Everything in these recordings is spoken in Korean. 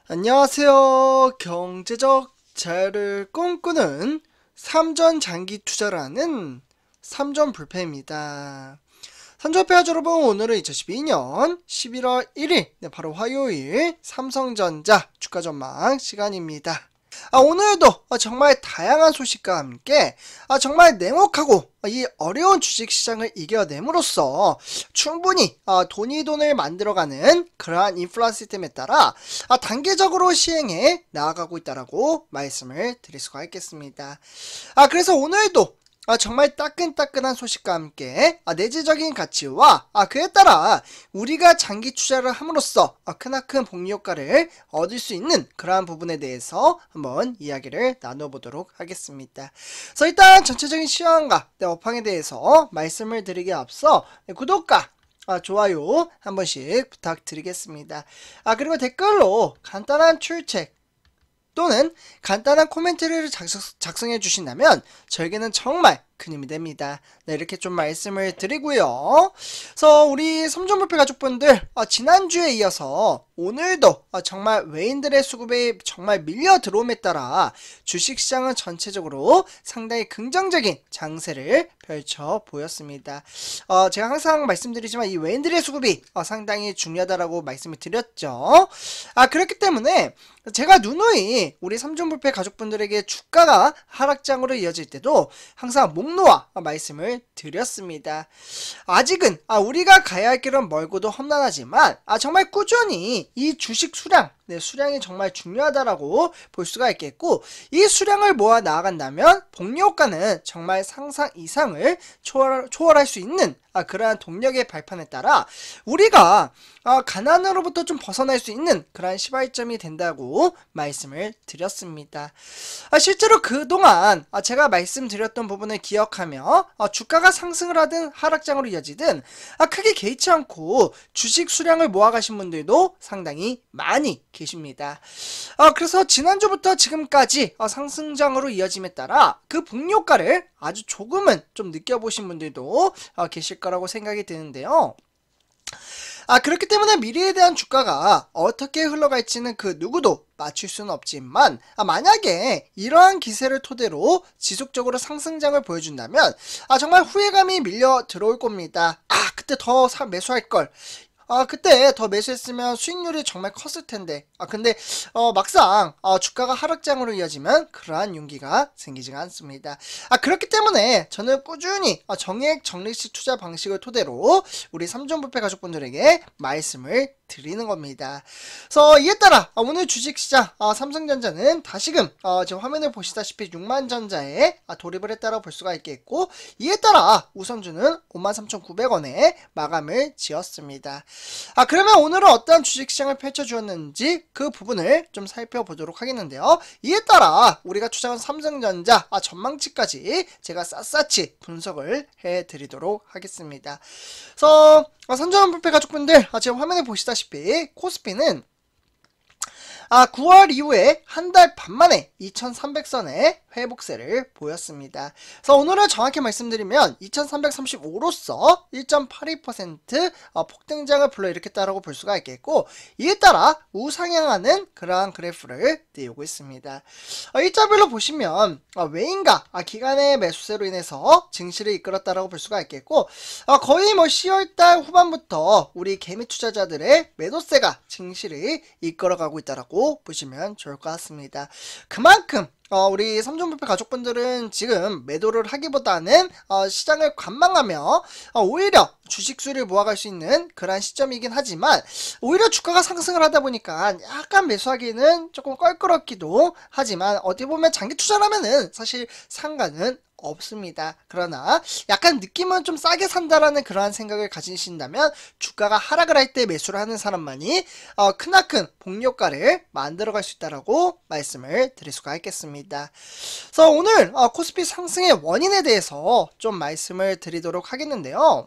안녕하세요. 경제적 자유를 꿈꾸는 삼전 장기 투자라는 삼전불패입니다. 삼전불패 여러분, 오늘은 2012년 11월 1일 바로 화요일 삼성전자 주가 전망 시간입니다. 오늘도 정말 다양한 소식과 함께 정말 냉혹하고 이 어려운 주식시장을 이겨냄으로써 충분히 돈을 만들어가는 그러한 인플라 시스템에 따라 단계적으로 시행해 나아가고 있다라고 말씀을 드릴 수가 있겠습니다. 그래서 오늘도 정말 따끈따끈한 소식과 함께 내재적인 가치와 그에 따라 우리가 장기 투자를 함으로써 크나큰 복리 효과를 얻을 수 있는 그러한 부분에 대해서 한번 이야기를 나눠보도록 하겠습니다. 그래서 일단 전체적인 시황과 업황에 대해서 말씀을 드리기에 앞서 구독과 좋아요 한 번씩 부탁드리겠습니다. 그리고 댓글로 간단한 출첵 또는 간단한 코멘트를 작성해 주신다면 저에게는 정말 큰 힘이 됩니다. 네, 이렇게 좀 말씀을 드리고요. 그래서 우리 삼전불패 가족분들 지난주에 이어서 오늘도 정말 외인들의 수급에 정말 밀려 들어옴에 따라 주식시장은 전체적으로 상당히 긍정적인 장세를 펼쳐 보였습니다. 제가 항상 말씀드리지만 이 외인들의 수급이 상당히 중요하다라고 말씀을 드렸죠. 그렇기 때문에 제가 누누이 우리 삼전불패 가족분들에게 주가가 하락장으로 이어질 때도 항상 목놓아 말씀을 드렸습니다. 아직은 우리가 가야 할 길은 멀고도 험난하지만 정말 꾸준히 이 주식 수량, 수량이 정말 중요하다라고 볼 수가 있겠고, 이 수량을 모아 나아간다면 복리 효과는 정말 상상 이상을 초월할 수 있는 그러한 동력의 발판에 따라 우리가 가난으로부터 좀 벗어날 수 있는 그러한 시발점이 된다고 말씀을 드렸습니다. 실제로 그동안 제가 말씀드렸던 부분을 기억하며 주가가 상승을 하든 하락장으로 이어지든 크게 개의치 않고 주식 수량을 모아가신 분들도 상당히 많이 계십니다. 그래서 지난주부터 지금까지 상승장으로 이어짐에 따라 그 복리 효과를 아주 조금은 좀 느껴보신 분들도 계실 거라고 생각이 드는데요. 그렇기 때문에 미래에 대한 주가가 어떻게 흘러갈지는 그 누구도 맞출 수는 없지만 만약에 이러한 기세를 토대로 지속적으로 상승장을 보여준다면 정말 후회감이 밀려 들어올 겁니다. 그때 더 매수할걸, 그때 더 매수했으면 수익률이 정말 컸을 텐데. 근데 막상 주가가 하락장으로 이어지면 그러한 용기가 생기지가 않습니다. 그렇기 때문에 저는 꾸준히 정액 적립식 투자 방식을 토대로 우리 삼전불패 가족분들에게 말씀을 드리는 겁니다. 그래서 이에 따라 오늘 주식시장 삼성전자는 다시금 지금 화면을 보시다시피 6만전자에 돌입을 했다고 볼 수가 있겠고, 이에 따라 우선주는 53,900원에 마감을 지었습니다. 그러면 오늘은 어떠한 주식시장을 펼쳐주었는지 그 부분을 좀 살펴보도록 하겠는데요. 이에 따라 우리가 추정한 삼성전자 전망치까지 제가 샅샅이 분석을 해드리도록 하겠습니다. 그래서 삼전불패 가족분들 지금 화면에 보시다시피 코스피는 9월 이후에 한 달 반 만에 2300선의 회복세를 보였습니다. 그래서 오늘은 정확히 말씀드리면 2335로서 1.82% 폭등장을 불러일으켰다고 볼 수가 있겠고, 이에 따라 우상향하는 그러한 그래프를 띄우고 있습니다. 일자별로 보시면 외인과 기관의 매수세로 인해서 증시를 이끌었다고 볼 수가 있겠고, 거의 10월달 후반부터 우리 개미 투자자들의 매도세가 증시를 이끌어가고 있다고 보시면 좋을 것 같습니다. 그만큼 우리 삼전불패 가족분들은 지금 매도를 하기보다는 시장을 관망하며 오히려 주식수를 모아갈 수 있는 그런 시점이긴 하지만, 오히려 주가가 상승을 하다 보니까 약간 매수하기는 조금 껄끄럽기도 하지만 어떻게 보면 장기 투자라면은 사실 상관은 없습니다. 그러나 약간 느낌은 좀 싸게 산다라는 그러한 생각을 가지신다면 주가가 하락을 할 때 매수를 하는 사람만이 크나큰 복리 효과를 만들어갈 수 있다라고 말씀을 드릴 수가 있겠습니다. 그래서 오늘 코스피 상승의 원인에 대해서 좀 말씀을 드리도록 하겠는데요.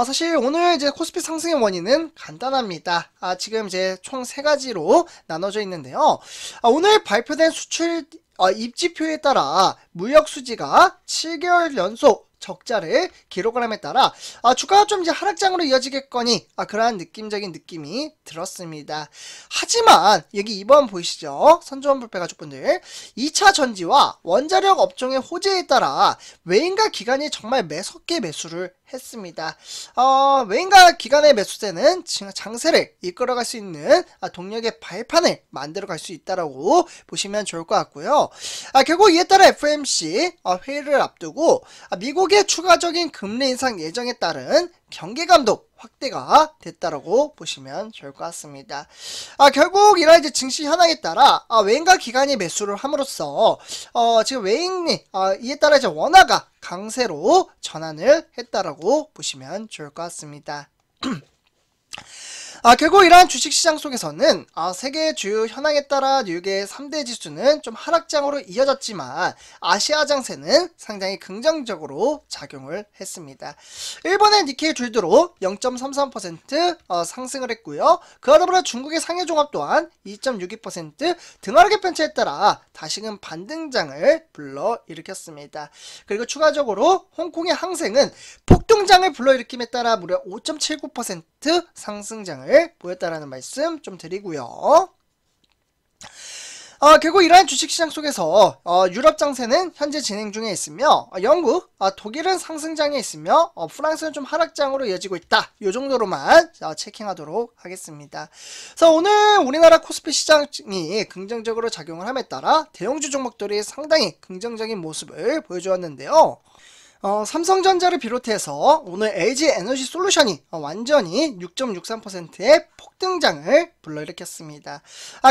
사실 오늘 이제 코스피 상승의 원인은 간단합니다. 지금 이제 총 3가지로 나눠져 있는데요. 오늘 발표된 수출 입지표에 따라 무역 수지가 7개월 연속 적자를 기록을 함에 따라 주가가 좀 이제 하락장으로 이어지겠거니 그러한 느낌적인 느낌이 들었습니다. 하지만 여기 2번 보이시죠? 선조원 불패 가족분들, 2차 전지와 원자력 업종의 호재에 따라 외인과 기관이 정말 매섭게 매수를 했습니다. 외인과 기관의 매수세는 장세를 이끌어갈 수 있는 동력의 발판을 만들어갈 수 있다라고 보시면 좋을 것 같고요. 결국 이에 따라 FOMC 회의를 앞두고 미국의 추가적인 금리 인상 예정에 따른 경계감도 확대가 됐다라고 보시면 좋을 것 같습니다. 결국 이런 이제 증시 현황에 따라 외인과 기관이 매수를 함으로써 지금 외인이 이에 따라 이제 원화가 강세로 전환을 했다라고 보시면 좋을 것 같습니다. 결국 이러한 주식시장 속에서는 세계 주요 현황에 따라 뉴욕의 3대 지수는 좀 하락장으로 이어졌지만 아시아 장세는 상당히 긍정적으로 작용을 했습니다. 일본의 니케이 줄드로 0.33% 상승을 했고요. 그와 더불어 중국의 상해종합 또한 2.62% 등하락의 편차에 따라 다시금 반등장을 불러일으켰습니다. 그리고 추가적으로 홍콩의 항생은 폭등장을 불러일으킴에 따라 무려 5.79% 상승장을 보였다라는 말씀 좀 드리고요. 결국 이러한 주식시장 속에서 유럽 장세는 현재 진행 중에 있으며 영국, 독일은 상승장에 있으며 프랑스는 좀 하락장으로 이어지고 있다. 이 정도로만 체킹하도록 하겠습니다. 그래서 오늘 우리나라 코스피 시장이 긍정적으로 작용을 함에 따라 대형주 종목들이 상당히 긍정적인 모습을 보여주었는데요. 삼성전자를 비롯해서 오늘 LG에너지솔루션이 완전히 6.63%의 폭등장을 불러일으켰습니다.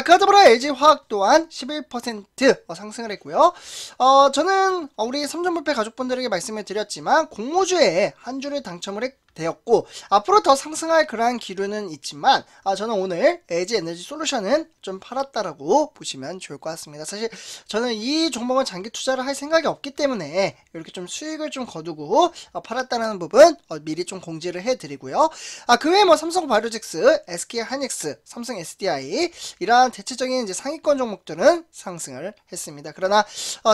그와 더불어 LG화학 또한 11% 상승을 했고요. 저는 우리 삼성불패 가족분들에게 말씀을 드렸지만 공모주에 한 주를 당첨을 되었고 앞으로 더 상승할 그러한 기류는 있지만 저는 오늘 LG에너지솔루션은 좀 팔았다라고 보시면 좋을 것 같습니다. 사실 저는 이 종목은 장기 투자를 할 생각이 없기 때문에 이렇게 좀 수익을 좀 거두고 팔았다는 부분 미리 좀 공지를 해드리고요. 그 외에 뭐 삼성바이오로직스, SK하이닉스, 삼성 SDI 이러한 대체적인 이제 상위권 종목들은 상승을 했습니다. 그러나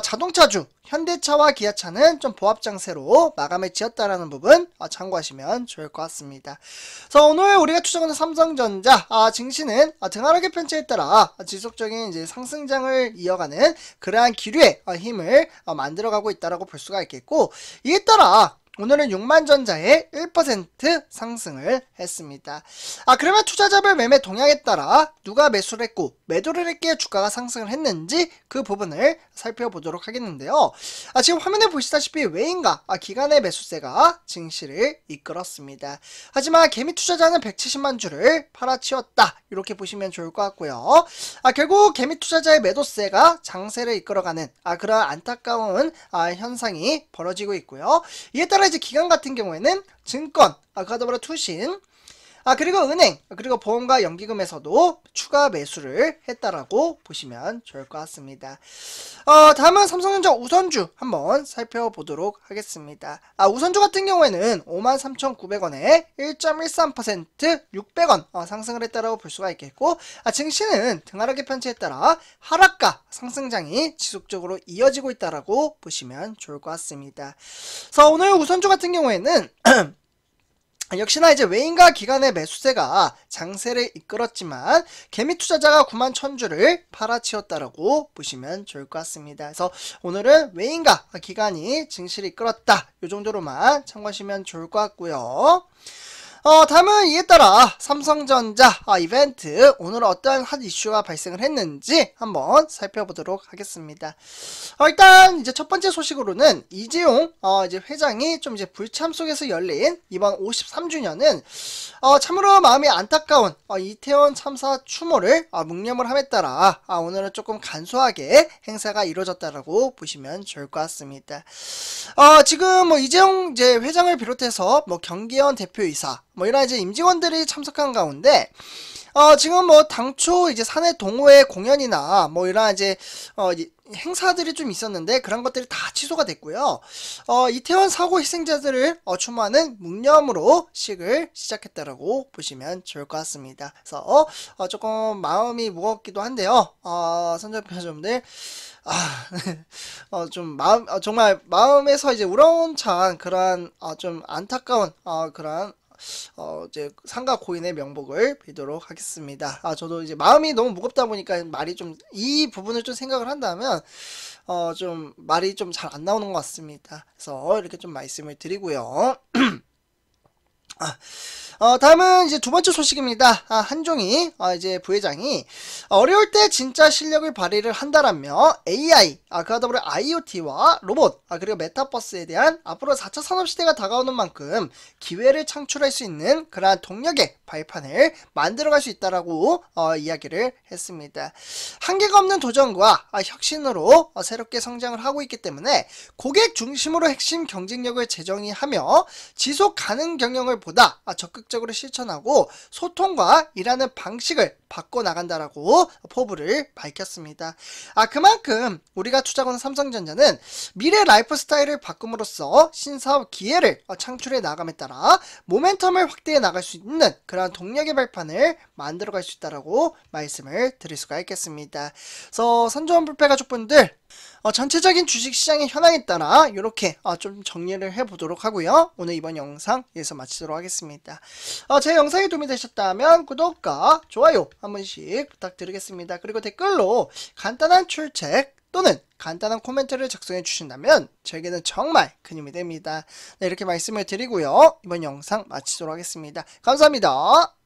자동차주 현대차와 기아차는 좀 보합장세로 마감을 지었다라는 부분 참고하시면 좋을 것 같습니다. 그래서 오늘 우리가 추정하는 삼성전자 증시는 등하락의 편차에 따라 지속적인 이제 상승장을 이어가는 그러한 기류의 힘을 만들어가고 있다라고 볼 수가 있겠고, 이에 따라 오늘은 6만전자에 1% 상승을 했습니다. 그러면 투자자별 매매 동향에 따라 누가 매수를 했고 매도를 했기에 주가가 상승을 했는지 그 부분을 살펴보도록 하겠는데요. 지금 화면에 보시다시피 외인과 기관의 매수세가 증시를 이끌었습니다. 하지만 개미 투자자는 170만 주를 팔아치웠다. 이렇게 보시면 좋을 것 같고요. 결국 개미 투자자의 매도세가 장세를 이끌어가는 그런 안타까운 현상이 벌어지고 있고요. 이에 따라 이제 기관 같은 경우에는 증권, 그와 더불어 투신, 그리고 은행, 그리고 보험과 연기금에서도 추가 매수를 했다라고 보시면 좋을 것 같습니다. 다음은 삼성전자 우선주 한번 살펴보도록 하겠습니다. 우선주 같은 경우에는 53,900원에 1.13% 600원 상승을 했다라고 볼 수가 있겠고, 증시는 등하락의 편차에 따라 하락과 상승장이 지속적으로 이어지고 있다라고 보시면 좋을 것 같습니다. 그래서 오늘 우선주 같은 경우에는 역시나 이제 외인과 기관의 매수세가 장세를 이끌었지만 개미 투자자가 9만 1000주를 팔아치웠다라고 보시면 좋을 것 같습니다. 그래서 오늘은 외인과 기관이 증시를 이끌었다. 이 정도로만 참고하시면 좋을 것 같고요. 다음은 이에 따라 삼성전자 이벤트 오늘 어떠한 핫 이슈가 발생을 했는지 한번 살펴보도록 하겠습니다. 일단 이제 첫 번째 소식으로는 이재용 이제 회장이 좀 이제 불참 속에서 열린 이번 53주년은 참으로 마음이 안타까운 이태원 참사 추모를 묵념을 함에 따라 오늘은 조금 간소하게 행사가 이루어졌다라고 보시면 좋을 것 같습니다. 지금 뭐 이재용 이제 회장을 비롯해서 뭐 경기원 대표이사 뭐 이런 이제 임직원들이 참석한 가운데 지금 뭐 당초 이제 사내 동호회 공연이나 뭐 이런 이제 행사들이 좀 있었는데 그런 것들이 다 취소가 됐고요. 이태원 사고 희생자들을 추모하는 묵념으로 식을 시작했다라고 보시면 좋을 것 같습니다. 그래서 조금 마음이 무겁기도 한데요. 선전편점들 좀 정말 마음에서 이제 우러운찬 그러한 좀 안타까운 그러한 이제 상가 고인의 명복을 빌도록 하겠습니다. 저도 이제 마음이 너무 무겁다 보니까 말이 좀 이 부분을 좀 생각을 한다면 좀 말이 좀 잘 안 나오는 것 같습니다. 그래서 이렇게 좀 말씀을 드리고요. 다음은 이제 두 번째 소식입니다. 한종희 이제 부회장이 어려울 때 진짜 실력을 발휘를 한다라며 AI, 그와 더불어 IoT와 로봇, 그리고 메타버스에 대한 앞으로 4차 산업시대가 다가오는 만큼 기회를 창출할 수 있는 그러한 동력의 발판을 만들어갈 수 있다라고 이야기를 했습니다. 한계가 없는 도전과 혁신으로 새롭게 성장을 하고 있기 때문에 고객 중심으로 핵심 경쟁력을 재정의하며 지속 가능 경영을 보다 적극적으로 실천하고 소통과 일하는 방식을 바꿔나간다라고 포부를 밝혔습니다. 그만큼 우리가 투자하는 삼성전자는 미래 라이프 스타일을 바꿈으로써 신사업 기회를 창출해 나감에 따라 모멘텀을 확대해 나갈 수 있는 그러한 동력의 발판을 만들어갈 수 있다라고 말씀을 드릴 수가 있겠습니다. 그래서 선조원불패 가족분들 전체적인 주식시장의 현황에 따라 이렇게 좀 정리를 해보도록 하고요. 오늘 이번 영상 여기서 마치도록 하겠습니다. 제 영상이 도움이 되셨다면 구독과 좋아요 한 번씩 부탁드리겠습니다. 그리고 댓글로 간단한 출첵 또는 간단한 코멘트를 작성해 주신다면 저에게는 정말 큰 힘이 됩니다. 네, 이렇게 말씀을 드리고요. 이번 영상 마치도록 하겠습니다. 감사합니다.